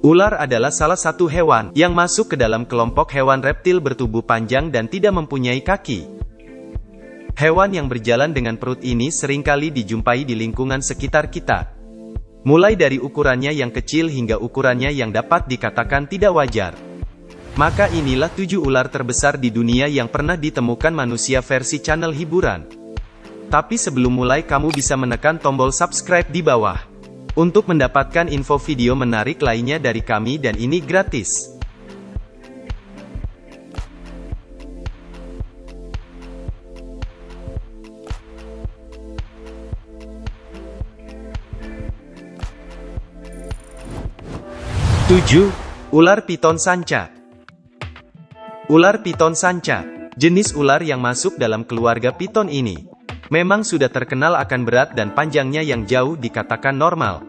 Ular adalah salah satu hewan yang masuk ke dalam kelompok hewan reptil bertubuh panjang dan tidak mempunyai kaki. Hewan yang berjalan dengan perut ini seringkali dijumpai di lingkungan sekitar kita. Mulai dari ukurannya yang kecil hingga ukurannya yang dapat dikatakan tidak wajar. Maka inilah 7 ular terbesar di dunia yang pernah ditemukan manusia versi channel hiburan. Tapi sebelum mulai kamu bisa menekan tombol subscribe di bawah. Untuk mendapatkan info video menarik lainnya dari kami dan ini gratis. Ular piton sanca. Ular piton sanca, jenis ular yang masuk dalam keluarga piton ini, memang sudah terkenal akan berat dan panjangnya yang jauh dikatakan normal.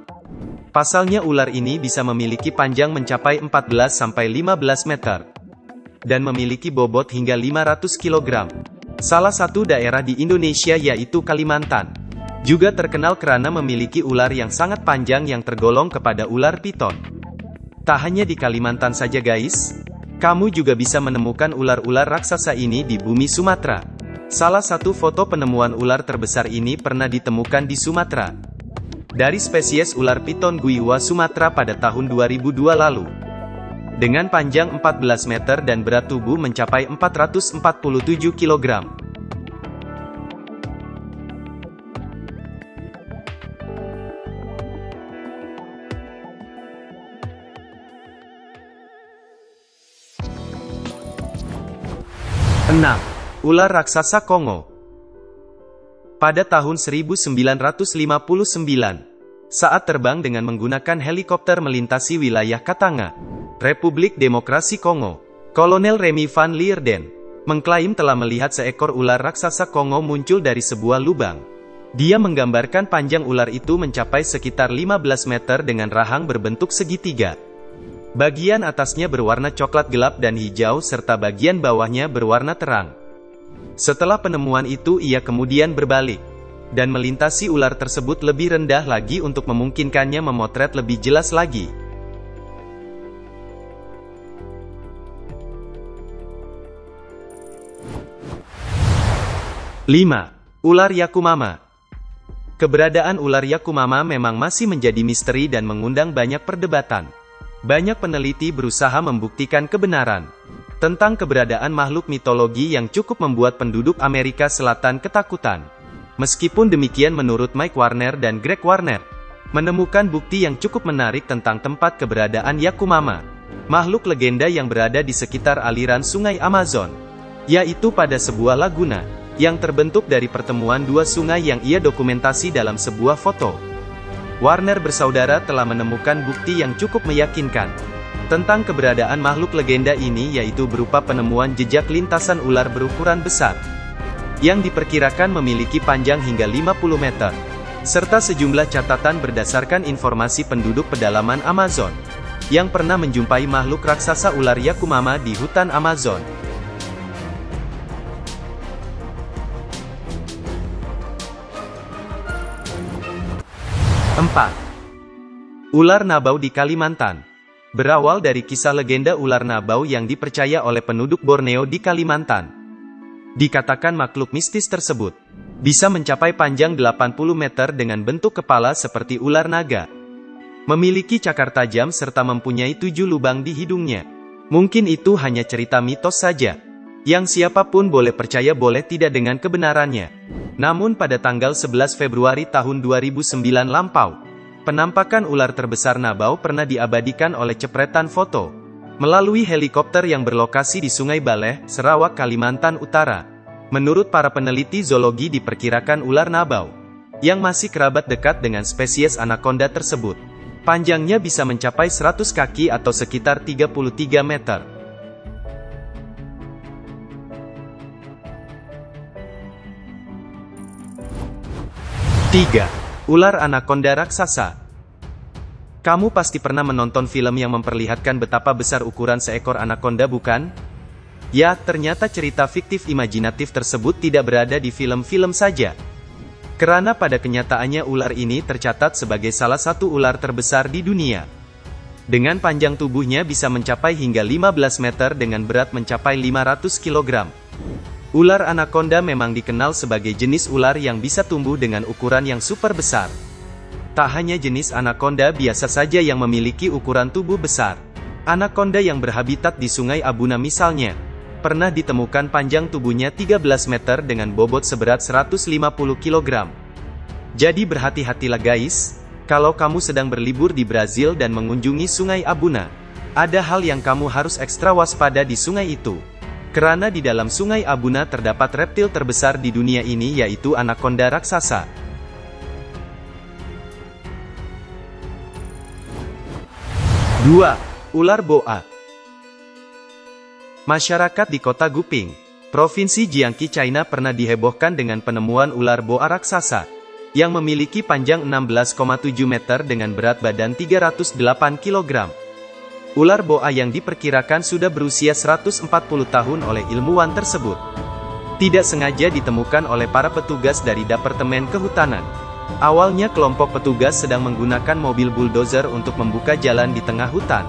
Pasalnya ular ini bisa memiliki panjang mencapai 14-15 meter. Dan memiliki bobot hingga 500 kg. Salah satu daerah di Indonesia yaitu Kalimantan. Juga terkenal karena memiliki ular yang sangat panjang yang tergolong kepada ular piton. Tak hanya di Kalimantan saja guys. Kamu juga bisa menemukan ular-ular raksasa ini di bumi Sumatera. Salah satu foto penemuan ular terbesar ini pernah ditemukan di Sumatera. Dari spesies ular piton Guiwa Sumatera pada tahun 2002 lalu. Dengan panjang 14 meter dan berat tubuh mencapai 447 kg. Ular raksasa Kongo. Pada tahun 1959, saat terbang dengan menggunakan helikopter melintasi wilayah Katanga, Republik Demokrasi Kongo, Kolonel Remy van Lierden mengklaim telah melihat seekor ular raksasa Kongo muncul dari sebuah lubang. Dia menggambarkan panjang ular itu mencapai sekitar 15 meter dengan rahang berbentuk segitiga. Bagian atasnya berwarna coklat gelap dan hijau serta bagian bawahnya berwarna terang. Setelah penemuan itu ia kemudian berbalik, dan melintasi ular tersebut lebih rendah lagi untuk memungkinkannya memotret lebih jelas lagi. Ular Yakumama. Keberadaan ular Yakumama memang masih menjadi misteri dan mengundang banyak perdebatan. Banyak peneliti berusaha membuktikan kebenaran tentang keberadaan makhluk mitologi yang cukup membuat penduduk Amerika Selatan ketakutan. Meskipun demikian menurut Mike Warner dan Greg Warner, menemukan bukti yang cukup menarik tentang tempat keberadaan Yakumama, makhluk legenda yang berada di sekitar aliran sungai Amazon, yaitu pada sebuah laguna, yang terbentuk dari pertemuan dua sungai yang ia dokumentasi dalam sebuah foto. Warner bersaudara telah menemukan bukti yang cukup meyakinkan tentang keberadaan makhluk legenda ini yaitu berupa penemuan jejak lintasan ular berukuran besar yang diperkirakan memiliki panjang hingga 50 meter serta sejumlah catatan berdasarkan informasi penduduk pedalaman Amazon yang pernah menjumpai makhluk raksasa ular Yakumama di hutan Amazon. Ular Nabau di Kalimantan. Berawal dari kisah legenda ular Nabau yang dipercaya oleh penduduk Borneo di Kalimantan. Dikatakan makhluk mistis tersebut bisa mencapai panjang 80 meter dengan bentuk kepala seperti ular naga. Memiliki cakar tajam serta mempunyai 7 lubang di hidungnya. Mungkin itu hanya cerita mitos saja, yang siapapun boleh percaya boleh tidak dengan kebenarannya. Namun pada tanggal 11 Februari tahun 2009 lampau, penampakan ular terbesar Nabau pernah diabadikan oleh cepretan foto melalui helikopter yang berlokasi di Sungai Baleh, Sarawak, Kalimantan Utara. Menurut para peneliti zoologi diperkirakan ular Nabau, yang masih kerabat dekat dengan spesies anaconda tersebut, panjangnya bisa mencapai 100 kaki atau sekitar 33 meter. Ular anaconda raksasa. Kamu pasti pernah menonton film yang memperlihatkan betapa besar ukuran seekor anaconda, bukan? Ya, ternyata cerita fiktif imajinatif tersebut tidak berada di film-film saja. Karena pada kenyataannya ular ini tercatat sebagai salah satu ular terbesar di dunia. Dengan panjang tubuhnya bisa mencapai hingga 15 meter dengan berat mencapai 500 kg. Ular anaconda memang dikenal sebagai jenis ular yang bisa tumbuh dengan ukuran yang super besar. Tak hanya jenis anaconda biasa saja yang memiliki ukuran tubuh besar. Anaconda yang berhabitat di Sungai Abuna misalnya, pernah ditemukan panjang tubuhnya 13 meter dengan bobot seberat 150 kg. Jadi berhati-hatilah guys, kalau kamu sedang berlibur di Brazil dan mengunjungi Sungai Abuna, ada hal yang kamu harus ekstra waspada di sungai itu. Karena di dalam Sungai Abuna terdapat reptil terbesar di dunia ini yaitu anaconda raksasa. Dua, ular boa. Masyarakat di kota Guping, Provinsi Jiangxi, China pernah dihebohkan dengan penemuan ular boa raksasa, yang memiliki panjang 16,7 meter dengan berat badan 308 kg. Ular boa yang diperkirakan sudah berusia 140 tahun oleh ilmuwan tersebut, tidak sengaja ditemukan oleh para petugas dari Departemen Kehutanan. Awalnya kelompok petugas sedang menggunakan mobil bulldozer untuk membuka jalan di tengah hutan.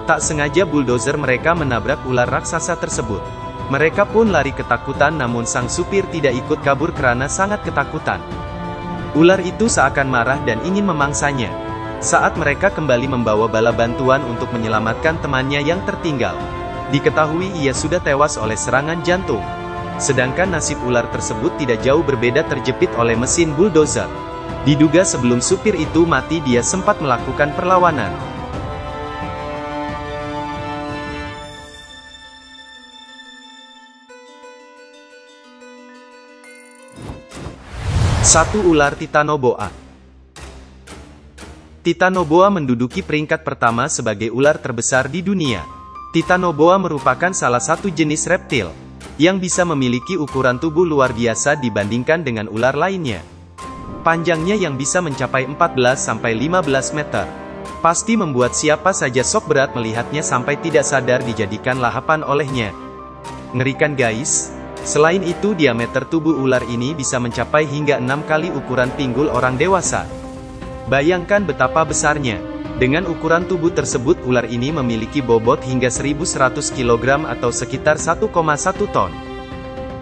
Tak sengaja bulldozer mereka menabrak ular raksasa tersebut. Mereka pun lari ketakutan, namun sang supir tidak ikut kabur karena sangat ketakutan. Ular itu seakan marah dan ingin memangsanya. Saat mereka kembali membawa bala bantuan untuk menyelamatkan temannya yang tertinggal, diketahui ia sudah tewas oleh serangan jantung. Sedangkan nasib ular tersebut tidak jauh berbeda, terjepit oleh mesin bulldozer. Diduga sebelum supir itu mati dia sempat melakukan perlawanan. Satu, ular titanoboa. Titanoboa menduduki peringkat pertama sebagai ular terbesar di dunia. Titanoboa merupakan salah satu jenis reptil yang bisa memiliki ukuran tubuh luar biasa dibandingkan dengan ular lainnya. Panjangnya yang bisa mencapai 14-15 meter. Pasti membuat siapa saja sok berat melihatnya sampai tidak sadar dijadikan lahapan olehnya. Ngerikan guys. Selain itu diameter tubuh ular ini bisa mencapai hingga 6 kali ukuran pinggul orang dewasa. Bayangkan betapa besarnya. Dengan ukuran tubuh tersebut ular ini memiliki bobot hingga 1100 kg atau sekitar 1,1 ton.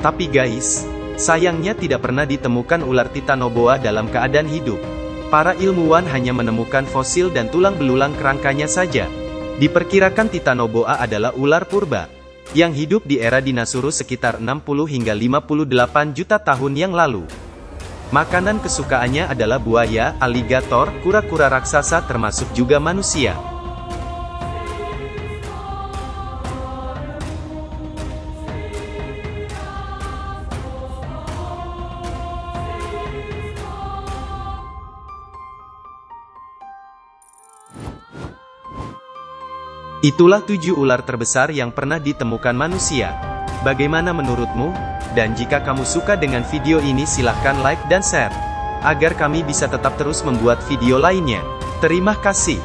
Tapi guys, sayangnya tidak pernah ditemukan ular titanoboa dalam keadaan hidup. Para ilmuwan hanya menemukan fosil dan tulang belulang kerangkanya saja. Diperkirakan titanoboa adalah ular purba yang hidup di era dinosaurus sekitar 60 hingga 58 juta tahun yang lalu. Makanan kesukaannya adalah buaya, aligator, kura-kura raksasa termasuk juga manusia. Itulah 7 ular terbesar yang pernah ditemukan manusia. Bagaimana menurutmu? Dan jika kamu suka dengan video ini silahkan like dan share, agar kami bisa tetap terus membuat video lainnya. Terima kasih.